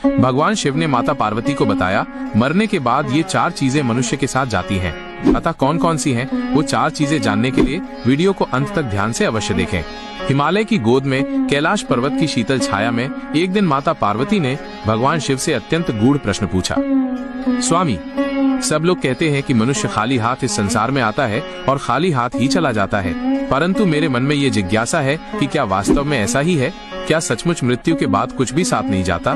भगवान शिव ने माता पार्वती को बताया, मरने के बाद ये 4 चीजें मनुष्य के साथ जाती हैं। अतः कौन कौन सी हैं, वो 4 चीजें जानने के लिए वीडियो को अंत तक ध्यान से अवश्य देखें। हिमालय की गोद में कैलाश पर्वत की शीतल छाया में एक दिन माता पार्वती ने भगवान शिव से अत्यंत गूढ़ प्रश्न पूछा। स्वामी, सब लोग कहते हैं कि मनुष्य खाली हाथ इस संसार में आता है और खाली हाथ ही चला जाता है, परंतु मेरे मन में ये जिज्ञासा है कि क्या वास्तव में ऐसा ही है? क्या सचमुच मृत्यु के बाद कुछ भी साथ नहीं जाता?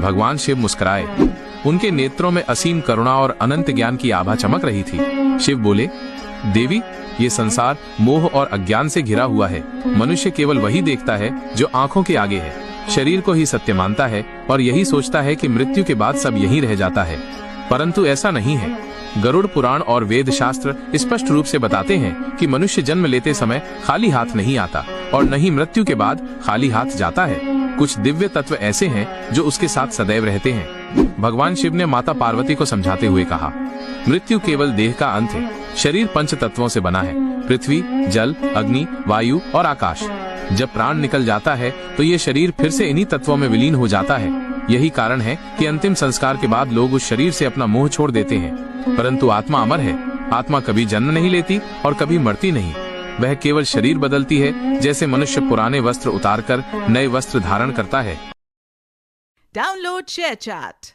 भगवान शिव मुस्कुराए। उनके नेत्रों में असीम करुणा और अनंत ज्ञान की आभा चमक रही थी। शिव बोले, देवी, ये संसार मोह और अज्ञान से घिरा हुआ है। मनुष्य केवल वही देखता है जो आंखों के आगे है, शरीर को ही सत्य मानता है और यही सोचता है कि मृत्यु के बाद सब यहीं रह जाता है, परंतु ऐसा नहीं है। गरुड़ पुराण और वेद शास्त्र स्पष्ट रूप से बताते हैं कि मनुष्य जन्म लेते समय खाली हाथ नहीं आता और न ही मृत्यु के बाद खाली हाथ जाता है। कुछ दिव्य तत्व ऐसे हैं जो उसके साथ सदैव रहते हैं। भगवान शिव ने माता पार्वती को समझाते हुए कहा, मृत्यु केवल देह का अंत है। शरीर 5 तत्वों से बना है, पृथ्वी, जल, अग्नि, वायु और आकाश। जब प्राण निकल जाता है तो ये शरीर फिर से इन्हीं तत्वों में विलीन हो जाता है। यही कारण है कि अंतिम संस्कार के बाद लोग उस शरीर से अपना मोह छोड़ देते हैं, परंतु आत्मा अमर है। आत्मा कभी जन्म नहीं लेती और कभी मरती नहीं। वह केवल शरीर बदलती है, जैसे मनुष्य पुराने वस्त्र उतारकर नए वस्त्र धारण करता है। Download share chat.